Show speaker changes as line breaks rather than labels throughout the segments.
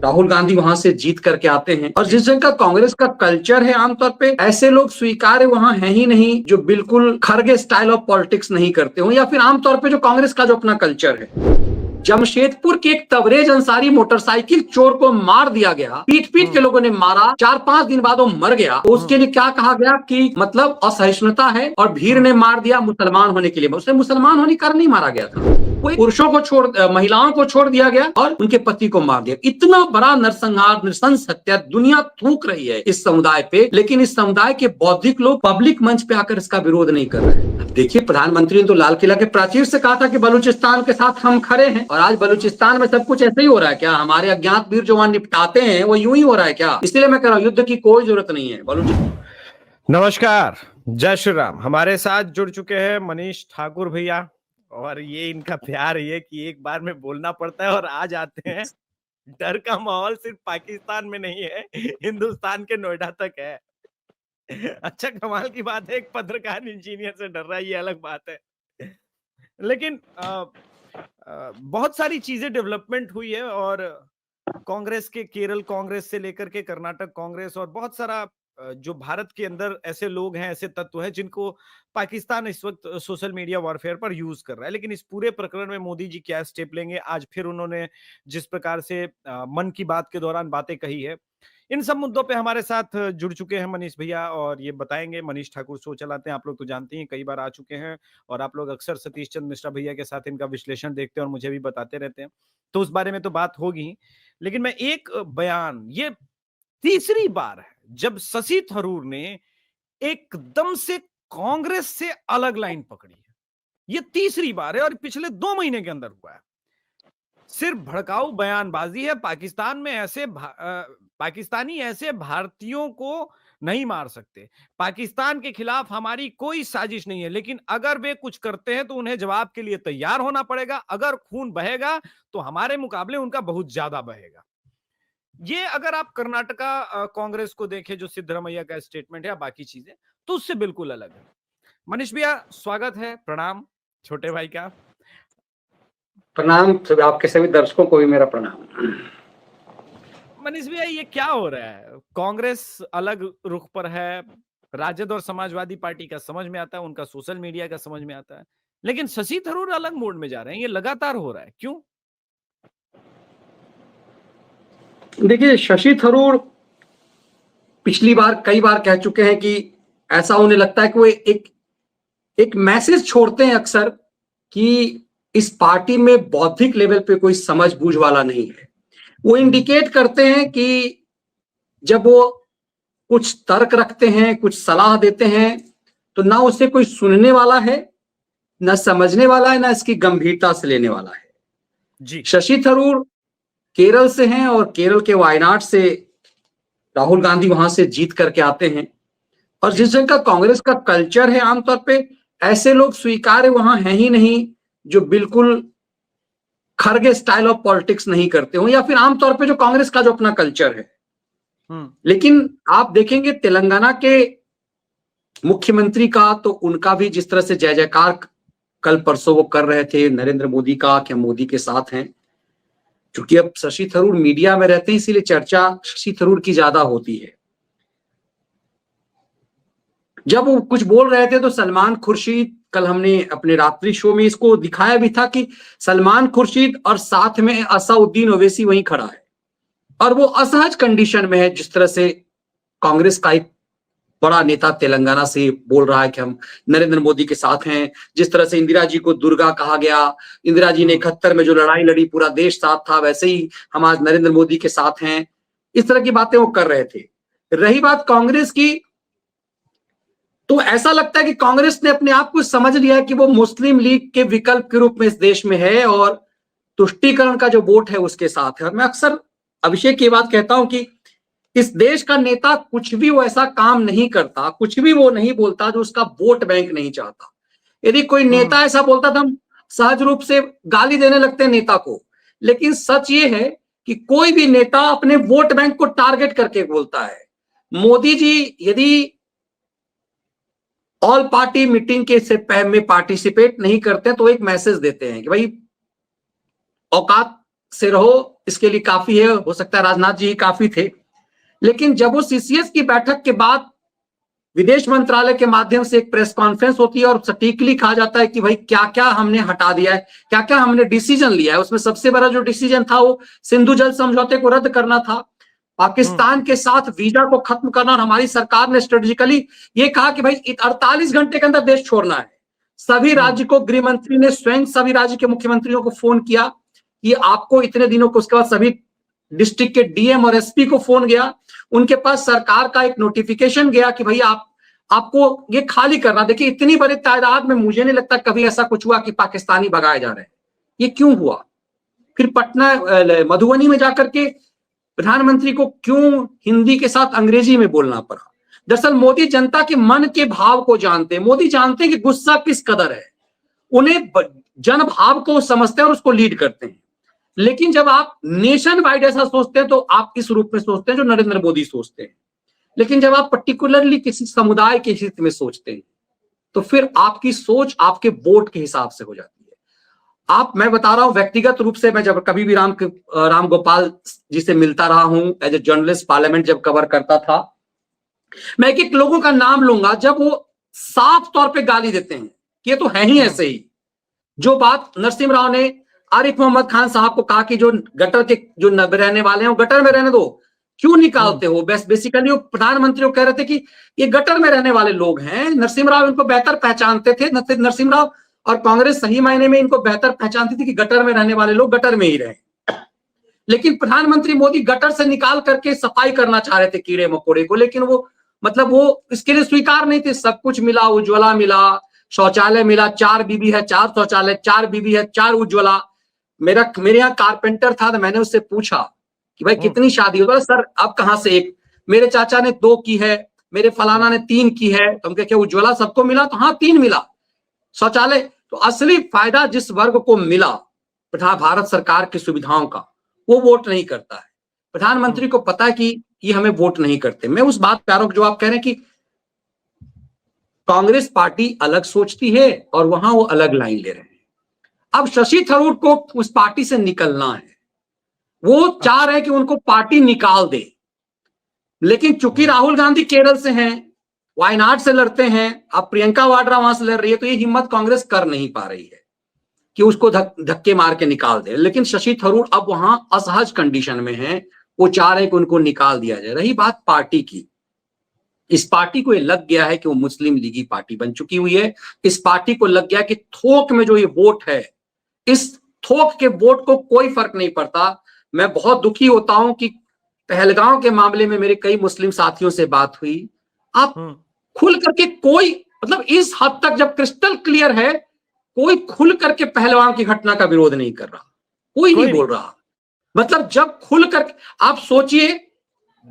राहुल गांधी वहां से जीत करके आते हैं। और जिस जगह कांग्रेस का कल्चर है, आमतौर पे ऐसे लोग स्वीकार्य वहां है ही नहीं जो बिल्कुल खरगे स्टाइल ऑफ पॉलिटिक्स नहीं करते हो, या फिर आमतौर पे जो कांग्रेस का जो अपना कल्चर है। जमशेदपुर के एक तबरेज अंसारी मोटरसाइकिल चोर को मार दिया गया, पीट पीट के लोगों ने मारा, 4-5 दिन बाद वो मर गया, तो उसके लिए क्या कहा गया कि मतलब असहिष्णुता है और भीड़ ने मार दिया मुसलमान होने के लिए। उसने मुसलमान होने के कारण नहीं मारा गया था, कोई पुरुषों को छोड़, महिलाओं को छोड़ दिया गया और उनके पति को मार दिया। इतना बड़ा नरसंहार, नृशंस हत्या दुनिया थूक रही है इस समुदाय पे, लेकिन इस समुदाय के बौद्धिक लोग पब्लिक मंच पे आकर इसका विरोध नहीं कर रहे हैं। देखिए, प्रधानमंत्री ने तो लाल किला के प्राचीर से कहा था कि बलूचिस्तान के साथ हम खड़े हैं, और आज बलूचिस्तान में सब कुछ ऐसे ही हो रहा है क्या? हमारे अज्ञात वीर जो वहां निपटाते हैं वो यूं ही हो रहा है क्या? इसलिए मैं कह रहा हूं युद्ध की कोई जरूरत नहीं है। बलूचिस्तान।
नमस्कार, जय श्री राम। हमारे साथ जुड़ चुके हैं मनीष ठाकुर भैया, और ये इनका प्यार ये कि एक बार में बोलना पड़ता है और आ जाते हैं। डर का माहौल सिर्फ पाकिस्तान में नहीं है, हिंदुस्तान के नोएडा तक है। अच्छा, कमाल की बात है, एक पत्रकार इंजीनियर से डर रहा है, ये अलग बात है। लेकिन बहुत सारी चीजें डेवलपमेंट हुई है, और कांग्रेस के केरल कांग्रेस से लेकर के कर्नाटक कांग्रेस, और बहुत सारा जो भारत के अंदर ऐसे लोग हैं, ऐसे तत्व हैं जिनको पाकिस्तान इस वक्त सोशल मीडिया वॉरफेयर पर यूज कर रहा है। लेकिन इस पूरे प्रकरण में मोदी जी क्या स्टेप लेंगे? आज फिर उन्होंने जिस प्रकार से मन की बात के दौरान बातें कही है, इन सब मुद्दों पे हमारे साथ जुड़ चुके हैं मनीष भैया, और ये बताएंगे। मनीष ठाकुर शो चलाते हैं, आप लोग तो जानते हैं, कई बार आ चुके हैं, और आप लोग अक्सर सतीश चंद्र मिश्रा भैया के साथ इनका विश्लेषण देखते हैं और मुझे भी बताते रहते हैं, तो उस बारे में तो बात होगी ही। लेकिन मैं एक बयान, ये तीसरी बार है जब शशि थरूर ने एकदम से कांग्रेस से अलग लाइन पकड़ी है। ये तीसरी बार है और पिछले 2 महीने के अंदर हुआ है। सिर्फ भड़काऊ बयानबाजी है। पाकिस्तान में पाकिस्तानी ऐसे भारतीयों को नहीं मार सकते। पाकिस्तान के खिलाफ हमारी कोई साजिश नहीं है, लेकिन अगर वे कुछ करते हैं तो उन्हें जवाब के लिए तैयार होना पड़ेगा। अगर खून बहेगा तो हमारे मुकाबले उनका बहुत ज्यादा बहेगा। ये अगर आप कर्नाटका कांग्रेस को देखें, जो सिद्धरामैया का स्टेटमेंट है या बाकी चीजें, तो उससे बिल्कुल अलग है। मनीष भैया, स्वागत है, प्रणाम छोटे भाई का।
प्रणाम, आपके सभी दर्शकों को भी मेरा प्रणाम।
मनीष भैया, ये क्या हो रहा है? कांग्रेस अलग रुख पर है, राजद और समाजवादी पार्टी का समझ में आता है, उनका सोशल मीडिया का समझ में आता है, लेकिन शशि थरूर अलग मोड में जा रहे हैं। ये लगातार हो रहा है, क्यों?
देखिए, शशि थरूर पिछली बार कई बार कह चुके हैं कि ऐसा उन्हें लगता है कि वो एक मैसेज छोड़ते हैं अक्सर कि इस पार्टी में बौद्धिक लेवल पे कोई समझ बूझ वाला नहीं है। वो इंडिकेट करते हैं कि जब वो कुछ तर्क रखते हैं, कुछ सलाह देते हैं, तो ना उसे कोई सुनने वाला है, ना समझने वाला है, ना इसकी गंभीरता से लेने वाला है
जी।
शशि थरूर केरल से हैं, और केरल के वायनाड से राहुल गांधी वहां से जीत करके आते हैं। और जिस जगह कांग्रेस का कल्चर है, आमतौर पे ऐसे लोग स्वीकार्य वहां है ही नहीं जो बिल्कुल खरगे स्टाइल ऑफ पॉलिटिक्स नहीं करते हो, या फिर आमतौर पे जो कांग्रेस का जो अपना कल्चर है। लेकिन आप देखेंगे तेलंगाना के मुख्यमंत्री का, तो उनका भी जिस तरह से जय जयकार कल परसों वो कर रहे थे नरेंद्र मोदी का, क्या मोदी के साथ हैं। क्योंकि अब शशि थरूर मीडिया में रहते हैं, इसीलिए चर्चा शशि थरूर की ज्यादा होती है। जब वो कुछ बोल रहे थे तो सलमान खुर्शीद, कल हमने अपने रात्रि शो में इसको दिखाया भी था कि सलमान खुर्शीद और साथ में असाउद्दीन ओवैसी वहीं खड़ा है, और वो असहज कंडीशन में है। जिस तरह से कांग्रेस का एक बड़ा नेता तेलंगाना से बोल रहा है कि हम नरेंद्र मोदी के साथ हैं, जिस तरह से इंदिरा जी को दुर्गा कहा गया, इंदिरा जी ने 71 में जो लड़ाई लड़ी पूरा देश साथ था, वैसे ही हम आज नरेंद्र मोदी के साथ हैं, इस तरह की बातें वो कर रहे थे। रही बात कांग्रेस की, तो ऐसा लगता है कि कांग्रेस ने अपने आप को समझ लिया कि वो मुस्लिम लीग के विकल्प के रूप में इस देश में है, और तुष्टीकरण का जो वोट है उसके साथ है। और मैं अक्सर अभिषेक की बात कहता हूं कि इस देश का नेता कुछ भी वो ऐसा काम नहीं करता, कुछ भी वो नहीं बोलता जो उसका वोट बैंक नहीं चाहता। यदि कोई नेता ऐसा बोलता था, हम सहज रूप से गाली देने लगते हैं नेता को, लेकिन सच ये है कि कोई भी नेता अपने वोट बैंक को टारगेट करके बोलता है। मोदी जी यदि ऑल पार्टी मीटिंग के से में पार्टिसिपेट नहीं करते तो एक मैसेज देते हैं कि भाई औकात से रहो, इसके लिए काफी है, हो सकता है राजनाथ जी ही काफी थे। लेकिन जब वो सीसीएस की बैठक के बाद विदेश मंत्रालय के माध्यम से एक प्रेस कॉन्फ्रेंस होती है और सटीकली कहा जाता है कि भाई क्या क्या हमने हटा दिया है, क्या क्या हमने डिसीजन लिया है, उसमें सबसे बड़ा जो डिसीजन था वो सिंधु जल समझौते को रद्द करना था, पाकिस्तान के साथ वीजा को खत्म करना, और हमारी सरकार ने स्ट्रेटेजिकली ये कहा कि भाई 48 घंटे के अंदर देश छोड़ना है। सभी राज्य को गृह मंत्री ने स्वयं सभी राज्य के मुख्यमंत्रियों को फोन किया कि आपको इतने दिनों को, उसके बाद सभी डिस्ट्रिक्ट के डीएम और एसपी को फोन गया, उनके पास सरकार का एक नोटिफिकेशन गया कि भाई आपको ये खाली करना। देखिए इतनी बड़ी तादाद में मुझे नहीं लगता कभी ऐसा कुछ हुआ कि पाकिस्तानी भगाए जा रहे हैं। ये क्यों हुआ? फिर पटना मधुबनी में जाकर के प्रधानमंत्री को क्यों हिंदी के साथ अंग्रेजी में बोलना पड़ा? दरअसल मोदी जनता के मन के भाव को जानते हैं, मोदी जानते हैं कि गुस्सा किस कदर है, उन्हें जन भाव को समझते हैं और उसको लीड करते हैं। लेकिन जब आप नेशन वाइड ऐसा सोचते हैं तो आप इस रूप में सोचते हैं जो नरेंद्र मोदी सोचते हैं। लेकिन जब आप पर्टिकुलरली किसी समुदाय के हित में सोचते हैं तो फिर आपकी सोच आपके वोट के हिसाब से हो जाती है। मैं बता रहा हूं व्यक्तिगत रूप से, मैं जब कभी भी राम गोपाल जी से मिलता रहा हूं एज ए जर्नलिस्ट, पार्लियामेंट जब कवर करता था, मैं एक एक लोगों का नाम लूंगा जब वो साफ तौर पे गाली देते हैं कि ये तो है ही ऐसे ही। जो बात नरसिम्हा राव ने आरिफ मोहम्मद खान साहब को कहा कि जो गटर के जो रहने वाले हैं वो गटर में रहने दो, क्यों निकालते हो? बेसिकली वो प्रधानमंत्री को कह रहे थे कि ये गटर में रहने वाले लोग हैं। नरसिम्हा राव इनको बेहतर पहचानते थे, नरसिम्हा राव और कांग्रेस सही मायने में इनको बेहतर पहचानती थी कि गटर में रहने वाले लोग गटर में ही रहे। लेकिन प्रधानमंत्री मोदी गटर से निकाल करके सफाई करना चाह रहे थे कीड़े मकोड़े को, लेकिन वो वो इसके लिए स्वीकार नहीं थे। सब कुछ मिला, उज्ज्वला मिला, शौचालय मिला, 4 बीबी है 4 शौचालय, 4 बीबी है 4 उज्ज्वला। मेरे यहाँ कारपेंटर था तो मैंने उससे पूछा कि भाई कितनी शादी हो? सर अब कहां से एक, मेरे चाचा ने 2 की है, मेरे फलाना ने 3 की है। तो हम क्या उज्ज्वला सबको मिला? तो हाँ 3 मिला। शौचालय, तो असली फायदा जिस वर्ग को मिला भारत सरकार की सुविधाओं का, वो वोट नहीं करता है। प्रधानमंत्री को पता है कि ये हमें वोट नहीं करते। मैं उस बात पे आ रहा हूं जो आप कह रहे हैं कि कांग्रेस पार्टी अलग सोचती है और वहां वो अलग लाइन ले रहे हैं। अब शशि थरूर को उस पार्टी से निकलना है, वो चाह रहे हैं कि उनको पार्टी निकाल दे। लेकिन चूंकि राहुल गांधी केरल से हैं, वायनाड से लड़ते हैं, अब प्रियंका वाड्रा वहां से लड़ रही है, तो ये हिम्मत कांग्रेस कर नहीं पा रही है कि उसको धक्के मार के निकाल दे। लेकिन शशि थरूर अब वहां असहज कंडीशन में है, वो चाह रहे हैं कि उनको निकाल दिया जाए। रही बात पार्टी की, इस पार्टी को ये लग गया है कि वो मुस्लिम लीगी पार्टी बन चुकी हुई है। इस पार्टी को लग गया कि थोक में जो ये वोट है, इस थोक के वोट को कोई फर्क नहीं पड़ता। मैं बहुत दुखी होता हूं कि पहलगांव के मामले में मेरे कई मुस्लिम साथियों से बात हुई, आप खुल करके कोई, इस हद तक जब क्रिस्टल क्लियर है, कोई खुल करके पहलगांव की घटना का विरोध नहीं कर रहा, कोई नहीं बोल रहा। जब खुल कर आप सोचिए,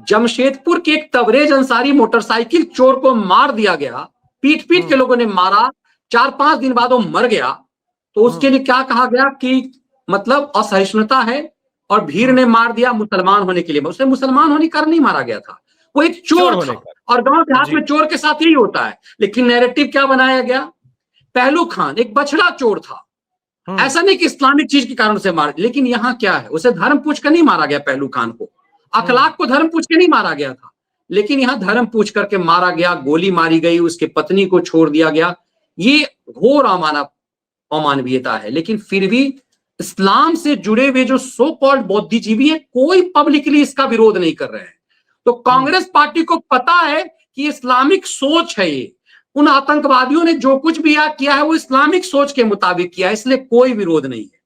जमशेदपुर के एक तबरेज अंसारी मोटरसाइकिल चोर को मार दिया गया, पीट के लोगों ने मारा, 4-5 दिन बाद वो मर गया, तो उसके लिए क्या कहा गया कि असहिष्णुता है और भीड़ ने मार दिया मुसलमान होने के लिए। उसे मुसलमान होने के कारण नहीं मारा गया था, वो एक चोर था। और गांव देहात में चोर के साथ यही होता है। लेकिन नैरेटिव क्या बनाया गया? पहलू खान एक बछड़ा चोर था, ऐसा नहीं कि इस्लामिक चीज के कारण उसे मार, लेकिन यहाँ क्या है, उसे धर्म पूछ कर नहीं मारा गया। पहलू खान को, अखलाक को धर्म पूछ के नहीं मारा गया था, लेकिन यहाँ धर्म पूछ करके मारा गया, गोली मारी गई, उसके पत्नी को छोड़ दिया गया। ये घोर अमानवीयता है। लेकिन फिर भी इस्लाम से जुड़े हुए जो सो कॉल्ड बुद्धिजीवी हैं, कोई पब्लिकली इसका विरोध नहीं कर रहे हैं। तो कांग्रेस पार्टी को पता है कि इस्लामिक सोच है ये, उन आतंकवादियों ने जो कुछ भी किया है वो इस्लामिक सोच के मुताबिक किया है, इसलिए कोई विरोध नहीं है।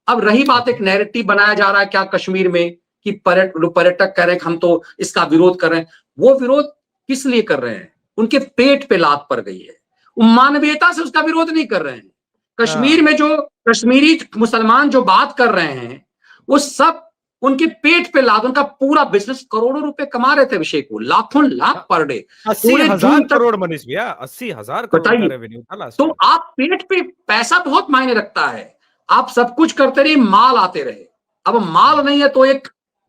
अब रही बात, एक नैरेटिव बनाया जा रहा है क्या कश्मीर में कि पर्यटक कह रहे हैं हम तो इसका विरोध कर रहे हैं। वो विरोध किस लिए कर रहे हैं? उनके पेट पे लात पड़ गई है, मानवीयता से उसका विरोध नहीं कर रहे हैं। कश्मीर में जो कश्मीरी मुसलमान जो बात कर रहे हैं, वो सब उनके पेट पे लात, उनका पूरा बिजनेस, करोड़ों रुपए कमा रहे थे अभिषेक को, लाखों लाख पर डे,
80,000 करोड़ मनीष भैया, 80,000 करोड़ का रेवेन्यू था।
तो आप पेट पे पैसा बहुत मायने रखता है। आप सब कुछ करते रहे, माल आते रहे। अब माल नहीं है तो एक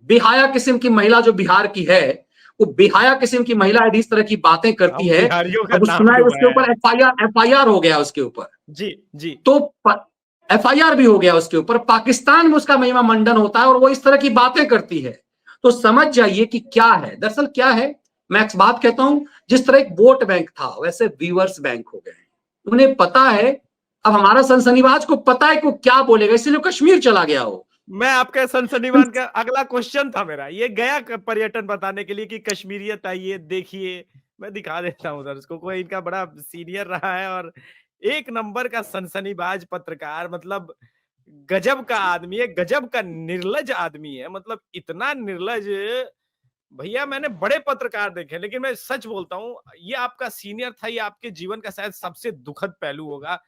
बेहाया किस्म की महिला जो बिहार की है, वो बेहाया किस्म की महिला यदि इस तरह की बातें करती है, अब सुना है उसके ऊपर FIR हो गया उसके ऊपर।
जी।
तो FIR भी हो गया उसके ऊपर, पाकिस्तान में उसका महिमा मंडन होता है और वो इस तरह की बातें करती है। तो समझ जाइए कि क्या है, दरअसल क्या है। मैं एक बात कहता हूं, जिस तरह एक वोट बैंक था वैसे व्यूअर्स बैंक हो गए हैं। उन्हें पता है, अब हमारा सनसनीबाज को पता है कि वो क्या बोलेगा, इसलिए कश्मीर चला गया हो।
मैं आपके सनसनीबाज का अगला क्वेश्चन था मेरा, ये गया पर्यटन बताने के लिए कि कश्मीरियत आइए देखिए। मैं दिखा देता हूँ उधर उसको, कोई इनका बड़ा सीनियर रहा है और एक नंबर का सनसनीबाज पत्रकार, मतलब गजब का आदमी है, गजब का निर्लज आदमी है। मतलब इतना निर्लज भैया मैंने बड़े पत्रकार देखे, लेकिन मैं सच बोलता हूँ ये आपका सीनियर था, ये आपके जीवन का शायद सबसे दुखद पहलू होगा।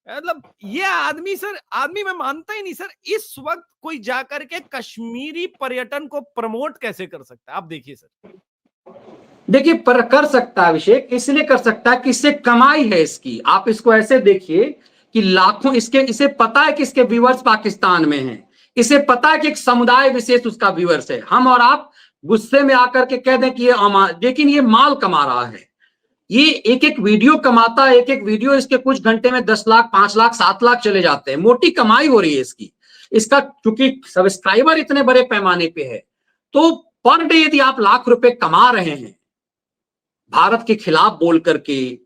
मतलब ये आदमी सर, आदमी मैं मानता ही नहीं सर, इस वक्त कोई जाकर के कश्मीरी पर्यटन को प्रमोट कैसे कर सकता है? आप देखिए सर।
देखिए, पर कर सकता है अभिषेक, इसलिए कर सकता है कि इससे कमाई है इसकी। आप इसको ऐसे देखिए कि लाखों इसके, इसे पता है कि इसके व्यूअर्स पाकिस्तान में हैं, इसे पता है कि एक समुदाय विशेष उसका व्यूअर्स है। हम और आप गुस्से में आकर के कह दें कि ये लेकिन ये माल कमा रहा है। ये एक एक वीडियो कमाता है, एक एक वीडियो इसके कुछ घंटे में 10 लाख 5 लाख 7 लाख चले जाते हैं, मोटी कमाई हो रही है इसकी। इसका चूंकि सब्सक्राइबर इतने बड़े पैमाने पे है, तो पर डे यदि आप लाख रुपए कमा रहे हैं भारत के खिलाफ बोल करके,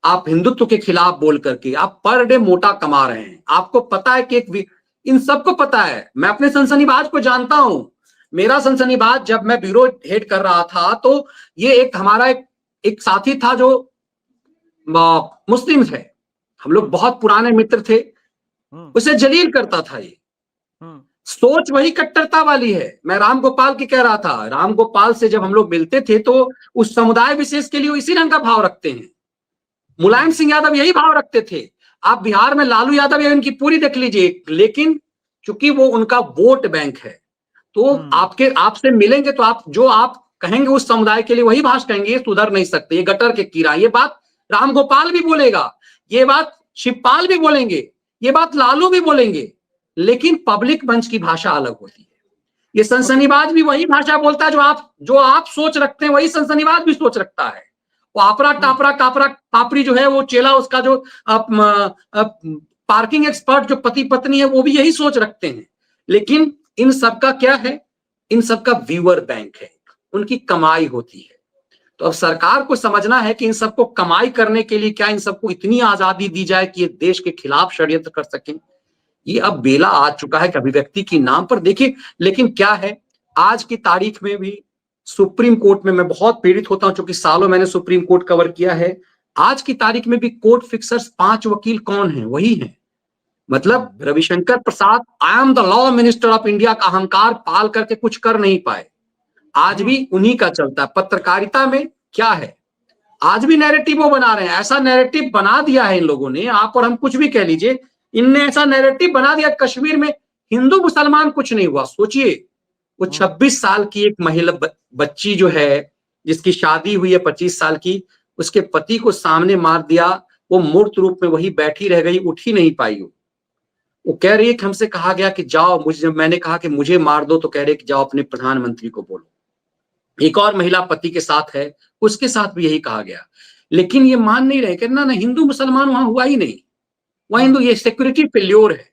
आप हिंदुत्व के खिलाफ बोल करके, आप पर डे मोटा कमा रहे हैं। आपको पता है कि इन सबको पता है। मैं अपने सनसनीबाज को जानता हूं। मेरा सनसनीबाज जब मैं ब्यूरो हेड कर रहा था, तो ये एक हमारा एक साथी था जो मुस्लिम थे। हम लोग बहुत पुराने मित्र थे। उसे जलील करता था ये। सोच वही कट्टरता वाली है। मैं राम गोपाल की कह रहा था, राम गोपाल से जब हम लोग मिलते थे तो उस समुदाय विशेष के लिए वो इसी रंग का भाव रखते हैं। मुलायम सिंह यादव यही भाव रखते थे। आप बिहार में लालू यादव या इनकी पूरी देख लीजिए, लेकिन चूंकि वो उनका वोट बैंक है, तो आपसे मिलेंगे तो आप कहेंगे उस समुदाय के लिए वही भाषा कहेंगे। ये सुधर नहीं सकते, ये गटर के कीड़ा। ये बात राम गोपाल भी बोलेगा, ये बात शिवपाल भी बोलेंगे, ये बात लालू भी बोलेंगे, लेकिन पब्लिक मंच की भाषा अलग होती है। ये सनसनीबाज भी वही भाषा बोलता है जो आप सोच रखते हैं, वही सनसनीबाज भी सोच रखता है। वो आपरा टापरा कापरा पापड़ी जो है, वो चेला उसका जो पार्किंग एक्सपर्ट जो पति पत्नी है, वो भी यही सोच रखते हैं। लेकिन इन सबका क्या है, इन सबका व्यूअर बैंक है, उनकी कमाई होती है। तो अब सरकार को समझना है कि इन सबको कमाई करने के लिए क्या इन सबको इतनी आजादी दी जाए कि ये देश के खिलाफ षड्यंत्र कर सकें। ये अब बेला आ चुका है कि अभिव्यक्ति के नाम पर देखिए। लेकिन क्या है, आज की तारीख में भी सुप्रीम कोर्ट में मैं बहुत पीड़ित होता हूं, क्योंकि सालों मैंने सुप्रीम कोर्ट कवर किया है। आज की तारीख में भी कोर्ट फिक्सर्स 5 वकील कौन है? वही है। मतलब Ravishankar Prasad, I am the law minister of India का अहंकार पाल करके कुछ कर नहीं पाए। आज भी उन्हीं का चलता है। पत्रकारिता में क्या है, आज भी नैरेटिव वो बना रहे हैं। ऐसा नैरेटिव बना दिया है इन लोगों ने, आप और हम कुछ भी कह लीजिए, इनने ऐसा नैरेटिव बना दिया कश्मीर में हिंदू मुसलमान कुछ नहीं हुआ। सोचिए, वो 26 साल की एक महिला बच्ची जो है, जिसकी शादी हुई है 25 साल की, उसके पति को सामने मार दिया। वो मूर्त रूप में वही बैठी रह गई, उठ ही नहीं पाई। वो कह रही है कि हमसे कहा गया कि जाओ, मुझे जब मैंने कहा कि मुझे मार दो, तो कह रहे कि जाओ अपने प्रधानमंत्री को बोलो। एक और महिला पति के साथ है, उसके साथ भी यही कहा गया। लेकिन ये मान नहीं रहे कि ना हिंदू मुसलमान वहां हुआ ही नहीं, वह हिंदू, ये सिक्योरिटी फेल्योर है।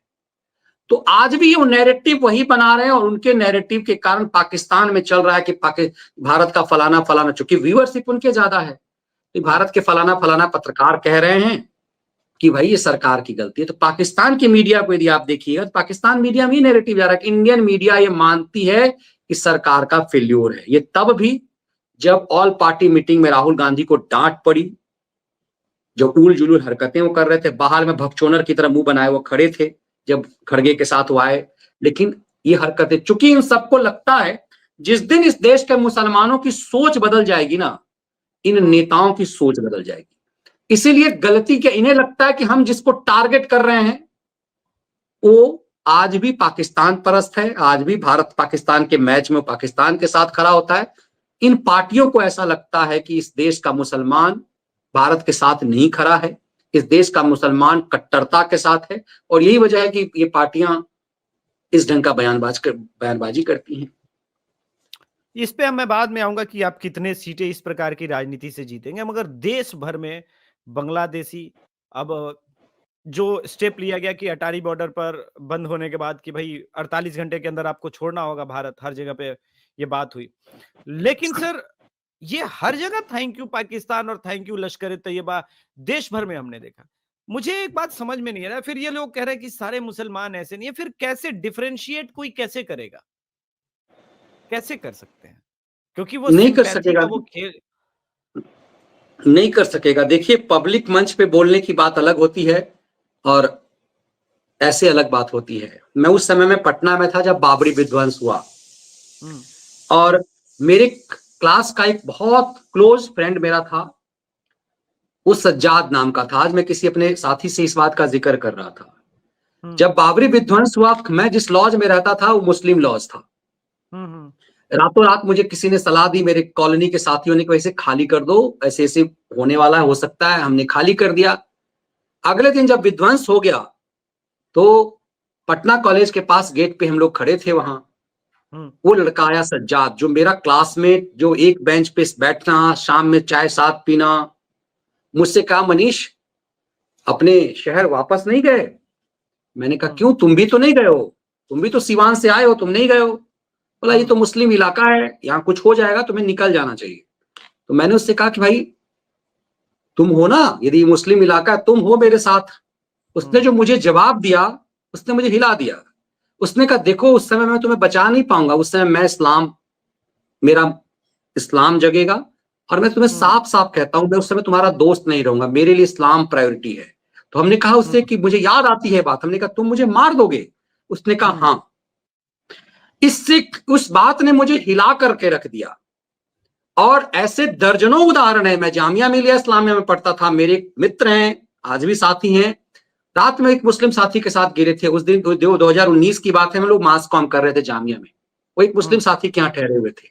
तो आज भी वो नैरेटिव वही बना रहे हैं, और उनके नैरेटिव के कारण पाकिस्तान में चल रहा है कि भारत का फलाना फलाना, चूंकि व्यूअरशिप उनके ज्यादा है, तो भारत के फलाना फलाना पत्रकार कह रहे हैं कि भाई ये सरकार की गलती है। तो पाकिस्तान की मीडिया को यदि आप देखिएगा, तो पाकिस्तान मीडिया में ही नैरेटिव जा रहा है कि इंडियन मीडिया ये मानती है कि सरकार का फेल्योर है। ये तब भी जब ऑल पार्टी मीटिंग में राहुल गांधी को डांट पड़ी, जो उल जुलूल हरकतें वो कर रहे थे, बाहर में भगचोनर की तरह मुंह बनाए वो खड़े थे जब खड़गे के साथ वो आए। लेकिन ये हरकतें, चूंकि इन सबको लगता है जिस दिन इस देश के मुसलमानों की सोच बदल जाएगी ना, इन नेताओं की सोच बदल जाएगी। इसीलिए गलती क्या, इन्हें लगता है कि हम जिसको टारगेट कर रहे हैं वो आज भी पाकिस्तान परस्त है, आज भी भारत पाकिस्तान के मैच में पाकिस्तान के साथ खड़ा होता है। इन पार्टियों को ऐसा लगता है कि इस देश का मुसलमान भारत के साथ नहीं खड़ा है, इस देश का मुसलमान कट्टरता के साथ है, और यही वजह है कि ये पार्टियां इस ढंग का बयानबाजी करती हैं।
इस पे मैं बाद में आऊंगा कि आप कितने सीटें इस प्रकार की राजनीति से जीतेंगे, मगर देश भर में बांग्लादेशी अब जो स्टेप लिया गया कि अटारी बॉर्डर पर बंद होने के बाद कि भाई 48 घंटे के अंदर आपको छोड़ना होगा भारत, हर जगह पे ये बात हुई। लेकिन सर ये हर जगह थैंक यू पाकिस्तान और थैंक यू लश्कर तैयबा देश भर में हमने देखा। मुझे एक बात समझ में नहीं आ रहा, फिर ये लोग कह रहे हैं कि सारे मुसलमान ऐसे नहीं है, फिर कैसे डिफरेंशिएट कोई कैसे करेगा? कैसे कर सकते हैं? क्योंकि वो
नहीं कर
सिंपैथी
सकेगा,
का वो खेल।
नहीं कर सकेगा। देखिए, पब्लिक मंच पे बोलने की बात अलग होती है और ऐसे अलग बात होती है। मैं उस समय में पटना में था जब बाबरी विध्वंस हुआ, और मेरे क्लास का एक बहुत क्लोज फ्रेंड मेरा था, वो सज्जाद नाम का था। आज मैं किसी अपने साथी से इस बात का जिक्र कर रहा था। जब बाबरी विध्वंस हुआ, मैं जिस लॉज में रहता था वो मुस्लिम लॉज था। रातों रात मुझे किसी ने सलाह दी, मेरे कॉलोनी के साथियों ने, वैसे खाली कर दो, ऐसे ऐसे होने वाला है, हो सकता है। हमने खाली कर दिया। अगले दिन जब विध्वंस हो गया तो पटना कॉलेज के पास गेट पे हम लोग खड़े थे, वहां वो लड़का आया सज्जाद, जो मेरा क्लासमेट, जो एक बेंच पे बैठना, शाम में चाय साथ पीना। मुझसे कहा, मनीष अपने शहर वापस नहीं गए? मैंने कहा क्यों, तुम भी तो नहीं गए हो, तुम भी तो सीवान से आए हो, तुम नहीं गए हो? बोला ये तो मुस्लिम इलाका है, यहाँ कुछ हो जाएगा, तुम्हें निकल जाना चाहिए। तो मैंने उससे कहा कि भाई तुम हो ना, यदि मुस्लिम इलाका है तुम हो मेरे साथ। उसने जो मुझे जवाब दिया, उसने मुझे हिला दिया। उसने कहा देखो उस समय मैं तुम्हें बचा नहीं पाऊंगा, उस समय मैं इस्लाम, मेरा इस्लाम जगेगा, और मैं तुम्हें साफ साफ कहता हूं मैं उस समय तुम्हारा दोस्त नहीं रहूंगा, मेरे लिए इस्लाम प्रायोरिटी है। तो हमने कहा उससे कि मुझे याद आती है बात। हमने कहा तुम मुझे मार दोगे? उसने कहा हाँ। इससे उस बात ने मुझे हिला करके रख दिया। और ऐसे दर्जनों उदाहरण है। मैं जामिया मिलिया इस्लामिया में पढ़ता था, मेरे मित्र हैं, आज भी साथी हैं। रात में एक मुस्लिम साथी के साथ गिरे थे, उस दिन 2019 की बात है, हम लोग मास कॉम कर रहे थे जामिया में। वो एक मुस्लिम साथी के यहाँ ठहरे हुए थे,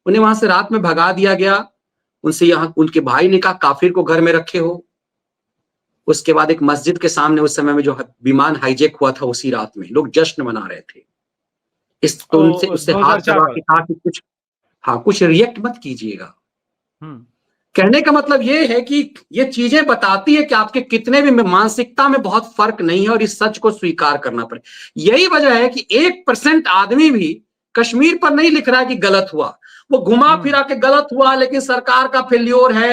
उन्हें वहां से रात में भगा दिया गया। उनसे यहाँ उनके भाई ने कहा काफिर को घर में रखे हो। उसके बाद एक मस्जिद के सामने उस समय में जो विमान हाईजेक हुआ था, उसी रात में लोग जश्न मना रहे थे। इस तो उनसे उससे हाथ
2004
दबा
वाला।
के कहा कि कुछ, हाँ, कुछ रिएक्ट मत कीजिएगा। कहने का मतलब ये है कि ये चीजें बताती है कि आपके कितने भी मानसिकता में बहुत फर्क नहीं है, और इस सच को स्वीकार करना पड़े। यही वजह है कि 1% आदमी भी कश्मीर पर नहीं लिख रहा है कि गलत हुआ। वो घुमा फिरा के गलत हुआ लेकिन सरकार का फेल्योर है।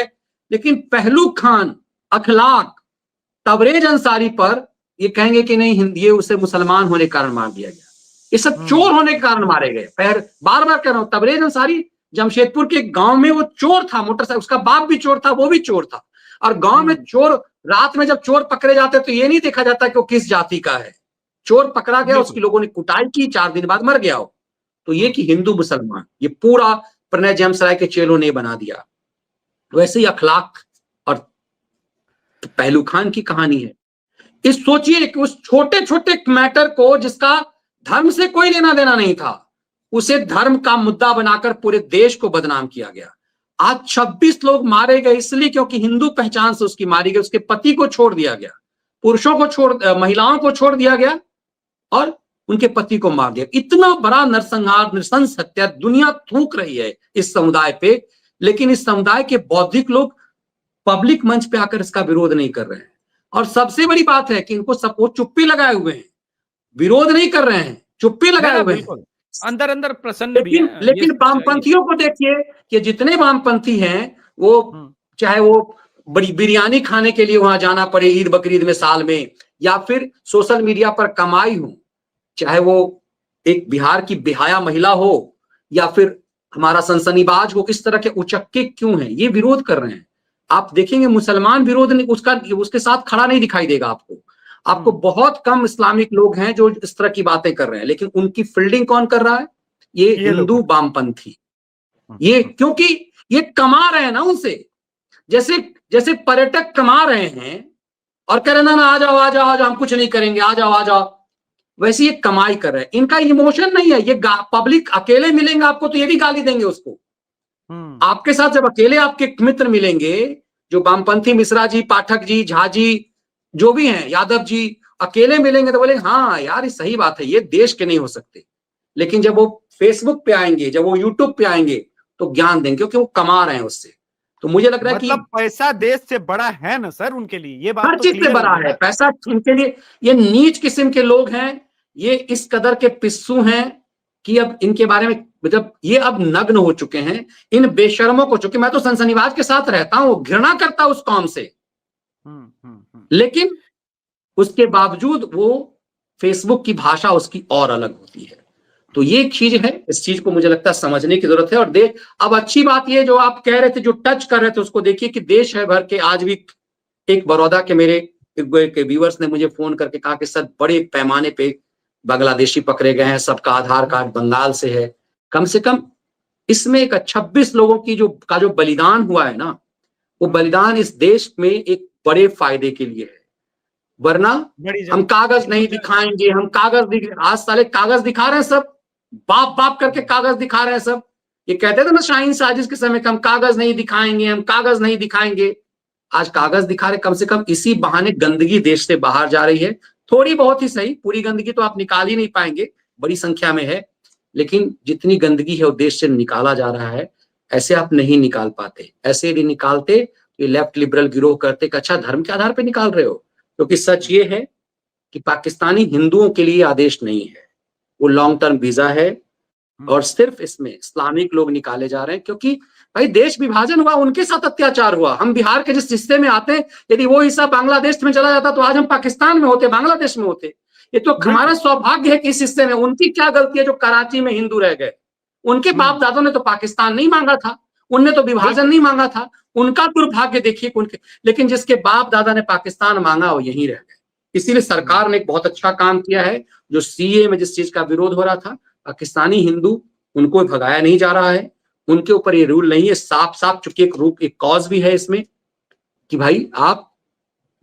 लेकिन पहलू खान, अखलाक, तबरेज अंसारी पर ये कहेंगे कि नहीं, हिंदी उसे मुसलमान होने के कारण मार दिया गया, ये सब चोर होने के कारण मारे गए। बार बार कह रहा हूं, तबरेज अंसारी जमशेदपुर के गांव में वो चोर था, मोटरसाइकिल, उसका बाप भी चोर था, वो भी चोर था। और गांव में चोर, रात में जब चोर पकड़े जाते तो ये नहीं देखा जाता कि वो किस जाति का है। चोर पकड़ा गया, उसकी लोगों ने कुटाई की, 4 दिन बाद मर गया हो। तो ये कि हिंदू मुसलमान, ये पूरा प्रणय जेम्सराय के चेलों ने बना दिया। वैसे ही अखलाक और पहलू खान की कहानी है। इस सोचिए कि उस छोटे छोटे मैटर को, जिसका धर्म से कोई लेना देना नहीं था, उसे धर्म का मुद्दा बनाकर पूरे देश को बदनाम किया गया। आज 26 लोग मारे गए इसलिए क्योंकि हिंदू पहचान से उसकी मारी गई, उसके पति को छोड़ दिया गया, पुरुषों को छोड़, महिलाओं को छोड़ दिया गया और उनके पति को मार दिया। इतना बड़ा नरसंहार, नृशंस हत्या दुनिया थूक रही है इस समुदाय पे, लेकिन इस समुदाय के बौद्धिक लोग पब्लिक मंच पे आकर इसका विरोध नहीं कर रहे हैं। और सबसे बड़ी बात है कि इनको सपोर्ट, चुप्पी लगाए हुए हैं, विरोध नहीं कर रहे हैं, चुप्पी लगाए हुए हैं।
अंदर अंदर प्रसन्न भी हैं।
लेकिन वामपंथियों को देखिए कि जितने वामपंथी हैं, वो चाहे वो बड़ी बिरयानी खाने के लिए वहां जाना पड़े ईद बकरीद में साल में, या फिर सोशल मीडिया पर कमाई हो, चाहे वो एक बिहार की बेहया महिला हो या फिर हमारा सनसनीबाज हो, इस तरह के उचक्के क्यों हैं? ये विरोध कर रहे हैं। आप देखेंगे मुसलमान विरोध नहीं, उसके साथ खड़ा नहीं दिखाई देगा आपको बहुत कम इस्लामिक लोग हैं जो इस तरह की बातें कर रहे हैं, लेकिन उनकी फील्डिंग कौन कर रहा है? ये हिंदू वामपंथी। ये क्योंकि ये कमा रहे हैं ना उनसे, जैसे जैसे पर्यटक कमा रहे हैं और कह रहे ना आ जाओ आ जाओ आ जाओ, हम कुछ नहीं करेंगे, आ जाओ आ जाओ, वैसे ये कमाई कर रहे हैं। इनका इमोशन नहीं है। ये पब्लिक अकेले मिलेंगे आपको तो ये भी गाली देंगे उसको। आपके साथ जब अकेले आपके मित्र मिलेंगे, जो वामपंथी मिश्रा जी, पाठक जी, झा जी, जो भी हैं, यादव जी, अकेले मिलेंगे तो बोलेंगे हाँ यार ये सही बात है, ये देश के नहीं हो सकते। लेकिन जब वो फेसबुक पे आएंगे, जब वो यूट्यूब पे आएंगे तो ज्ञान देंगे, क्योंकि वो कमा रहे हैं उससे। तो मुझे लग रहा है
मतलब
कि
पैसा देश से बड़ा है ना सर उनके लिए, ये बात
हर
तो
चीज से
क्लियर
बड़ा है पैसा इनके लिए। ये नीच किस्म के लोग हैं, ये इस कदर के पिस्सू हैं कि अब इनके बारे में मतलब ये अब नग्न हो चुके हैं इन बेशर्मों को, चूंकि मैं तो सनसनीवाज के साथ रहता हूं, घृणा करता उस कौम से, लेकिन उसके बावजूद वो फेसबुक की भाषा उसकी और अलग होती है। तो ये एक चीज है, इस चीज को मुझे लगता है समझने की जरूरत है। और अब अच्छी बात ये जो आप कह रहे थे, जो टच कर रहे थे उसको देखिए कि देश है भर के आज भी एक बड़ौदा के मेरे व्यूअर्स ने मुझे फोन करके कहा कि सर बड़े पैमाने पे बांग्लादेशी पकड़े गए हैं, सबका आधार कार्ड बंगाल से है। कम से कम इसमें एक 26 लोगों की जो बलिदान हुआ है ना, वो बलिदान इस देश में एक बड़े फायदे के लिए है। वरना हम कागज नहीं दिखाएंगे, हम आज साले कागज दिखा रहे हैं सब, बाप बाप करके कागज दिखा रहे हैं सब। ये कहते थे ना शाहीन साजिश के समय, हम कागज नहीं दिखाएंगे, हम कागज नहीं दिखाएंगे। आज कागज दिखा रहे, कम से कम इसी बहाने गंदगी देश से बाहर जा रही है। थोड़ी बहुत ही सही, पूरी गंदगी तो आप निकाल ही नहीं पाएंगे, बड़ी संख्या में है, लेकिन जितनी गंदगी है वो देश से निकाला जा रहा है। ऐसे आप नहीं निकाल पाते, ऐसे यदि निकालते तो ये लेफ्ट लिबरल गिरोह करते कि अच्छा धर्म के आधार पर निकाल रहे हो, क्योंकि सच ये है कि पाकिस्तानी हिंदुओं के लिए आदेश नहीं है, वो लॉन्ग टर्म वीजा है और सिर्फ इसमें इस्लामिक लोग निकाले जा रहे हैं। क्योंकि भाई देश विभाजन हुआ, उनके साथ अत्याचार हुआ। हम बिहार के जिस हिस्से में आते हैं, यदि वो हिस्सा बांग्लादेश में चला जाता तो आज हम पाकिस्तान में होते, बांग्लादेश में होते। ये तो हमारा सौभाग्य है कि इस हिस्से में, उनकी क्या गलती है जो कराची में हिंदू रह गए। उनके बाप दादों ने तो पाकिस्तान नहीं मांगा था, उनने तो विभाजन नहीं मांगा था, उनका दुर्भाग्य देखिए उनके। लेकिन जिसके बाप दादा ने पाकिस्तान मांगा वो यहीं रह गए। इसीलिए सरकार ने एक बहुत अच्छा काम किया है, जो सीए में जिस चीज का विरोध हो रहा था, पाकिस्तानी हिंदू उनको भगाया नहीं जा रहा है, उनके ऊपर ये रूल नहीं है। साफ साफ चूंकि एक कॉज भी है इसमें कि भाई आप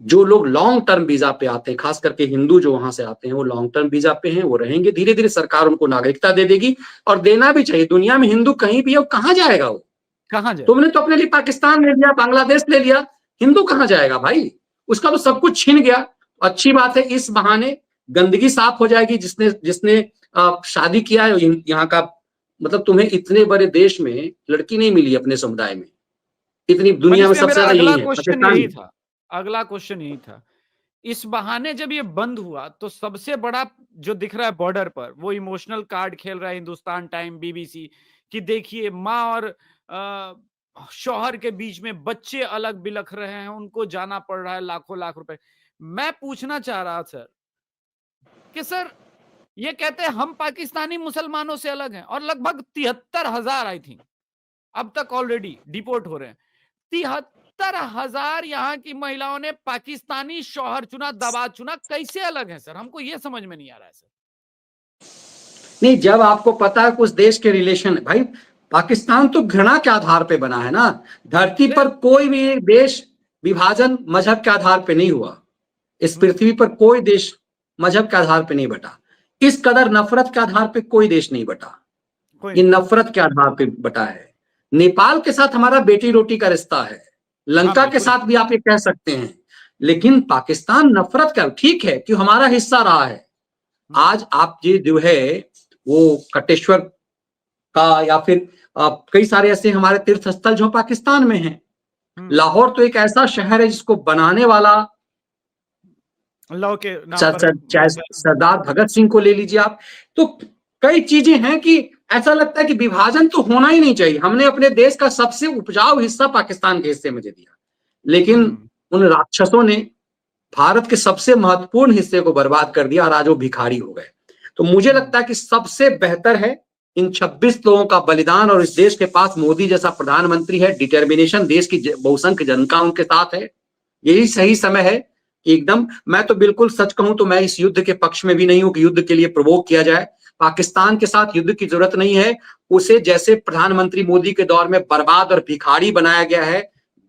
जो लोग लॉन्ग टर्म वीजा पे आते हैं, खास करके हिंदू जो वहां से आते हैं, वो लॉन्ग टर्म वीजा पे हैं, वो रहेंगे। धीरे धीरे सरकार उनको नागरिकता दे देगी, और देना भी चाहिए। दुनिया में हिंदू कहीं भी है, वो कहां जाएगा? वो कहां जाएगा? तुमने तो अपने लिए पाकिस्तान ले लिया, बांग्लादेश ले लिया, हिंदू कहां जाएगा भाई? उसका तो सब कुछ छिन गया। अच्छी बात है, इस बहाने गंदगी साफ हो जाएगी। जिसने जिसने शादी किया है यहाँ का, मतलब तुम्हें इतने बड़े देश में लड़की नहीं मिली अपने समुदाय में, इतनी दुनिया में सबसे ज्यादा यही है पाकिस्तान।
अगला क्वेश्चन यही था, इस बहाने जब ये बंद हुआ तो सबसे बड़ा जो दिख रहा है बॉर्डर पर, वो इमोशनल कार्ड खेल रहा है हिंदुस्तान टाइम, बीबीसी, कि देखिए माँ और शौहर के बीच में बच्चे अलग बिलख रहे हैं, उनको जाना पड़ रहा है लाखों लाख रुपए। मैं पूछना चाह रहा सर कि सर ये कहते हैं हम पाकिस्तानी मुसलमानों से अलग हैं, और लगभग 73,000 आई थिंक अब तक ऑलरेडी डिपोर्ट हो रहे हैं। 73,000 यहाँ की महिलाओं ने पाकिस्तानी शौहर चुना, दबाव चुना। कैसे अलग है सर? हमको ये समझ में नहीं आ रहा है सर।
नहीं, जब आपको पता है उस देश के रिलेशन, भाई पाकिस्तान तो घृणा के आधार पे बना है ना। धरती पर कोई भी देश विभाजन मजहब के आधार पे नहीं हुआ। इस पृथ्वी पर कोई देश मजहब के आधार पे नहीं बटा। इस कदर नफरत के आधार पे कोई देश नहीं बटा, ये नफरत के आधार पे बटा है। नेपाल के साथ हमारा बेटी रोटी का रिश्ता है, लंका के साथ भी आप ये कह सकते हैं, लेकिन पाकिस्तान नफरत का, ठीक है कि हमारा हिस्सा रहा है। आज आप ये जो है वो कटेश्वर का या फिर कई सारे ऐसे हमारे तीर्थ स्थल जो पाकिस्तान में हैं। लाहौर तो एक ऐसा शहर है जिसको बनाने वाला चाहे सरदार भगत सिंह को ले लीजिए आप। तो कई चीजें हैं कि ऐसा लगता है कि विभाजन तो होना ही नहीं चाहिए। हमने अपने देश का सबसे उपजाऊ हिस्सा पाकिस्तान के हिस्से में दे दिया, लेकिन उन राक्षसों ने भारत के सबसे महत्वपूर्ण हिस्से को बर्बाद कर दिया और आज वो भिखारी हो गए। तो मुझे लगता है कि सबसे बेहतर है इन 26 लोगों का बलिदान, और इस देश के पास मोदी जैसा प्रधानमंत्री है, डिटर्मिनेशन, देश की बहुसंख्य जनता उनके साथ है। यही सही समय है कि एकदम, मैं तो बिल्कुल सच कहूं तो मैं इस युद्ध के पक्ष में भी नहीं हूं कि युद्ध के लिए प्रवोक किया जाए। पाकिस्तान के साथ युद्ध की जरूरत नहीं है। उसे जैसे प्रधानमंत्री मोदी के दौर में बर्बाद और भिखारी बनाया गया है,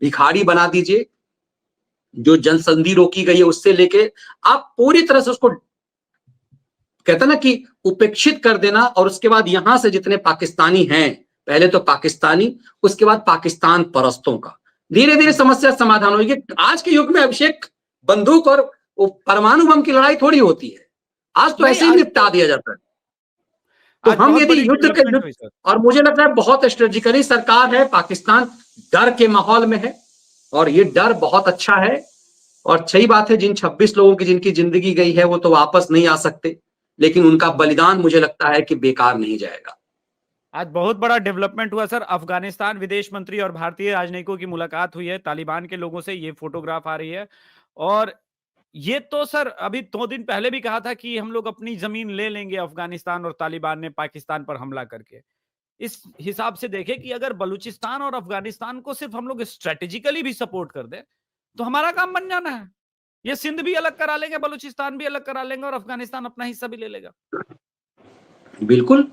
भिखारी बना दीजिए। जो जनसंधि रोकी गई है उससे लेके आप पूरी तरह से उसको कहते ना कि उपेक्षित कर देना, और उसके बाद यहां से जितने पाकिस्तानी हैं, पहले तो पाकिस्तानी, उसके बाद पाकिस्तान परस्तों का धीरे धीरे समस्या समाधान होगी। आज के युग में अभिषेक बंदूक और परमाणु बम की लड़ाई थोड़ी होती है, आज तो ऐसे ही निपटा दिया जाता है। तो
आज
हम
बहुत
यदि
बड़ी
युद्ध के
डेवलपमेंट
युद्ध,
हुई सर।
और मुझे लगता है बहुत स्ट्रेटेजिकली सरकार है, पाकिस्तान डर के माहौल में है और ये डर बहुत अच्छा है। और सही बात है, जिन 26 लोगों की जिनकी जिंदगी गई है वो तो वापस नहीं आ सकते, लेकिन उनका बलिदान मुझे लगता है कि बेकार नहीं जाएगा।
आज बहुत बड़ा डेवलपमेंट हुआ सर। अफगानिस्तान विदेश मंत्री और भारतीय राजनयिकों की मुलाकात हुई है तालिबान के लोगों से, ये फोटोग्राफ आ रही है। और ये तो सर अभी 2 दिन पहले भी कहा था कि हम लोग अपनी जमीन ले लेंगे, अफगानिस्तान और तालिबान ने पाकिस्तान पर हमला करके। इस हिसाब से देखें कि अगर बलूचिस्तान और अफगानिस्तान को सिर्फ हम लोग स्ट्रेटेजिकली भी सपोर्ट कर दें, तो हमारा काम बन जाना है। ये सिंध भी अलग करा लेंगे, बलूचिस्तान भी अलग करा लेंगे और अफगानिस्तान अपना हिस्सा भी ले लेगा।
बिल्कुल।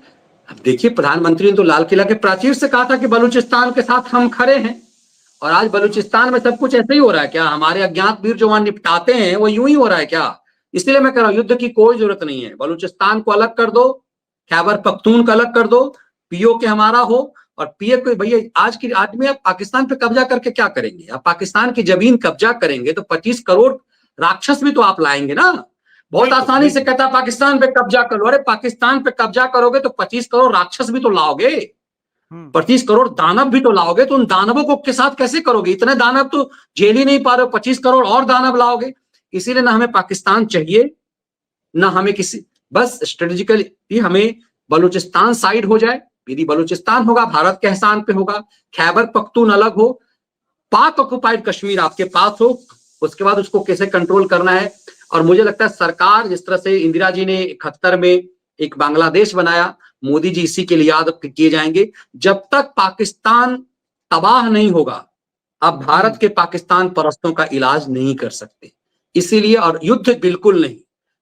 अब देखिए, प्रधानमंत्री ने तो लाल किला के प्राचीर से कहा था कि बलूचिस्तान के साथ हम खड़े हैं, और आज बलूचिस्तान में सब कुछ ऐसे ही हो रहा है क्या? हमारे अज्ञात वीर जो वहां निपटाते हैं वो यूं ही हो रहा है क्या? इसलिए मैं कह रहा हूं, युद्ध की कोई जरूरत नहीं है। बलूचिस्तान को अलग कर दो, खैबर पख्तून को अलग कर दो, पीओके हमारा हो, और पीओके भैया आज की आदमी आप पाकिस्तान पे कब्जा करके क्या करेंगे? आप पाकिस्तान की जमीन कब्जा करेंगे तो 25 करोड़ राक्षस भी तो आप लाएंगे ना। बहुत आसानी से कहता पाकिस्तान पे कब्जा करो, अरे पाकिस्तान पे कब्जा करोगे तो 25 करोड़ राक्षस भी तो लाओगे, 25 करोड़ दानव भी तो लाओगे। तो उन दानवों को के साथ कैसे करोगे? इतने दानव तो झेल ही नहीं पा रहे हो, 25 करोड़ और दानव लाओगे। इसीलिए ना हमें पाकिस्तान चाहिए, ना हमें किसी, बस स्ट्रेटेजिकली हमें बलूचिस्तान साइड हो जाए। यदि बलूचिस्तान होगा भारत के एहसान पे होगा, खैबर पख्तून अलग हो, पाक ऑक्युपाइड कश्मीर आपके पास हो, उसके बाद उसको कैसे कंट्रोल करना है। और मुझे लगता है सरकार, जिस तरह से इंदिरा जी ने 71 में एक बांग्लादेश बनाया, मोदी जी इसी के लिए याद किए जाएंगे। जब तक पाकिस्तान तबाह नहीं होगा, अब भारत के पाकिस्तान परस्तों का इलाज नहीं कर सकते। इसीलिए, और युद्ध बिल्कुल नहीं,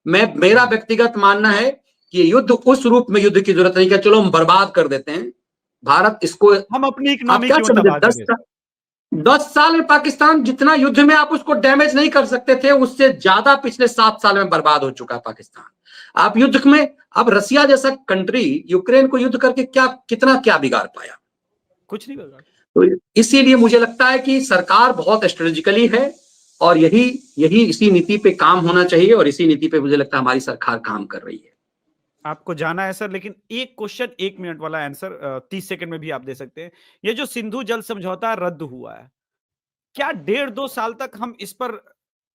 मेरा व्यक्तिगत मानना है कि युद्ध उस रूप में युद्ध की जरूरत नहीं कि चलो हम बर्बाद कर देते हैं भारत इसको।
हम अपनी
आप
इकोनॉमी
क्या
क्यों
समझे,
तबाह करें?
10 साल में पाकिस्तान जितना युद्ध में आप उसको डैमेज नहीं कर सकते थे, उससे ज्यादा पिछले 7 साल में बर्बाद हो चुका है पाकिस्तान। आप युद्ध में, अब रसिया जैसा कंट्री यूक्रेन को युद्ध करके क्या बिगाड़ पाया?
कुछ नहीं बगा।
तो इसीलिए मुझे लगता है कि सरकार बहुत स्ट्रेटेजिकली है, और यही यही इसी नीति पे काम होना चाहिए, और इसी नीति पे मुझे लगता है हमारी सरकार काम कर रही है।
आपको जाना है सर, लेकिन एक क्वेश्चन 1 मिनट वाला आंसर 30 सेकंड में भी आप दे सकते हैं। ये जो सिंधु जल समझौता रद्द हुआ है, क्या 1.5-2 साल तक हम इस पर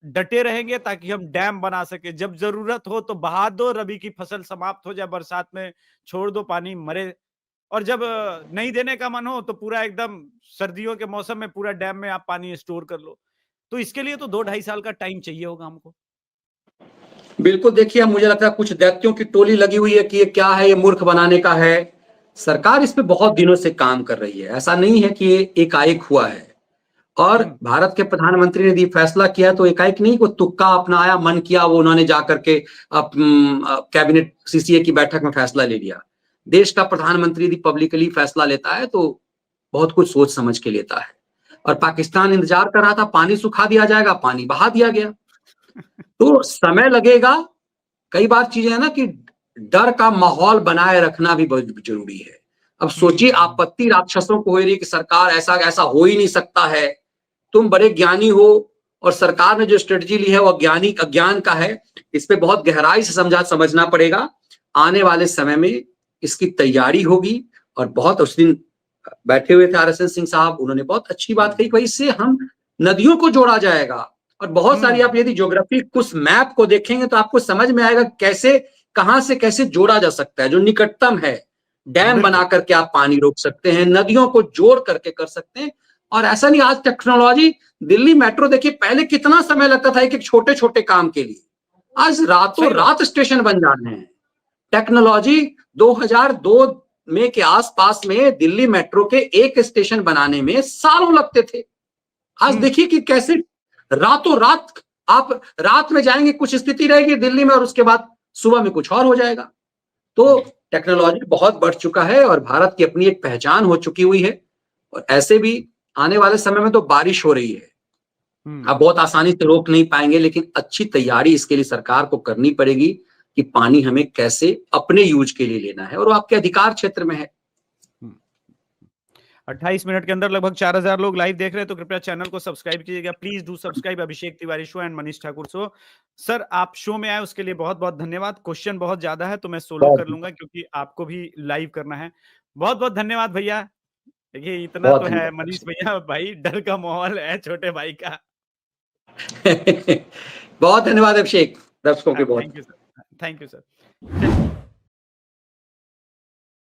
डटे रहेंगे ताकि हम डैम बना सके? जब जरूरत हो तो बहा दो, रबी की फसल समाप्त हो जाए, बरसात में छोड़ दो, पानी मरे। और जब नहीं देने का मन हो तो पूरा एकदम सर्दियों के मौसम में पूरा डैम में आप पानी स्टोर कर लो। तो इसके लिए तो 2-2.5 साल का टाइम चाहिए होगा हमको।
बिल्कुल। देखिए, मुझे लगता है कुछ दैत्यों की टोली लगी हुई है कि ये क्या है, ये मूर्ख बनाने का है। सरकार इस पे बहुत दिनों से काम कर रही है, ऐसा नहीं है कि ये एकाएक हुआ है। और भारत के प्रधानमंत्री ने फैसला किया तो एकाएक नहीं, को तुक्का अपनाया, मन किया, वो उन्होंने जाकर के कैबिनेट सीसीए की बैठक में फैसला ले लिया। देश का प्रधानमंत्री यदि पब्लिकली फैसला लेता है तो बहुत कुछ सोच समझ के लेता है। और पाकिस्तान इंतजार कर रहा था, पानी सुखा दिया जाएगा, पानी बहा दिया गया। तो समय लगेगा। कई बार चीजें है ना कि डर का माहौल बनाए रखना भी बहुत जरूरी है। अब सोचिए, आपत्ति राक्षसों को हो रही है कि सरकार ऐसा ऐसा हो ही नहीं सकता है, तुम बड़े ज्ञानी हो, और सरकार ने जो स्ट्रेटजी ली है वो अज्ञान का है। इस पे बहुत गहराई से समझना पड़ेगा। आने वाले समय में इसकी तैयारी होगी। और बहुत, उस दिन बैठे हुए थे आरएसएस सिंह साहब, उन्होंने बहुत अच्छी बात कही, भाई इससे हम नदियों को जोड़ा जाएगा। और बहुत सारी, आप यदि ज्योग्राफी कुछ मैप को देखेंगे तो आपको समझ में आएगा कैसे, कहां से कैसे जोड़ा जा सकता है। जो निकटतम है, डैम बना करके आप पानी रोक सकते हैं, नदियों को जोड़ करके कर सकते हैं। और ऐसा नहीं, आज टेक्नोलॉजी, दिल्ली मेट्रो देखिए, पहले कितना समय लगता था एक एक छोटे छोटे काम के लिए, आज रातों रात स्टेशन बन जाने हैं। टेक्नोलॉजी 2002 में के आसपास में दिल्ली मेट्रो के एक स्टेशन बनाने में सालों लगते थे। आज देखिए कि कैसे रातों रात, आप रात में जाएंगे कुछ स्थिति रहेगी दिल्ली में, और उसके बाद सुबह में कुछ और हो जाएगा। तो टेक्नोलॉजी बहुत बढ़ चुका है, और भारत की अपनी एक पहचान हो चुकी हुई है। और ऐसे भी आने वाले समय में तो बारिश हो रही है, आप बहुत आसानी से रोक नहीं पाएंगे, लेकिन अच्छी तैयारी इसके लिए सरकार को करनी पड़ेगी कि पानी हमें कैसे अपने यूज के लिए लेना है, और वो आपके अधिकार क्षेत्र में है।
28 मिनट के अंदर लगभग 4000 लोग लाइव देख रहे हैं, तो कृपया चैनल को सब्सक्राइब कीजिएगा। Please do subscribe Abhishek Tiwari show and Manish Thakur show. Sir, आप शो में आए उसके लिए बहुत बहुत धन्यवाद। क्वेश्चन बहुत ज्यादा है तो मैं सोलो कर लूंगा क्योंकि आपको भी लाइव करना है। बहुत बहुत धन्यवाद भैया। देखिए इतना
बहुत
तो है
धन्यवाद।
मनीष भैया, भाई डर का माहौल है छोटे भाई का।
बहुत धन्यवाद अभिषेक, दर्शकों के बहुत।
Thank you sir, thank you sir.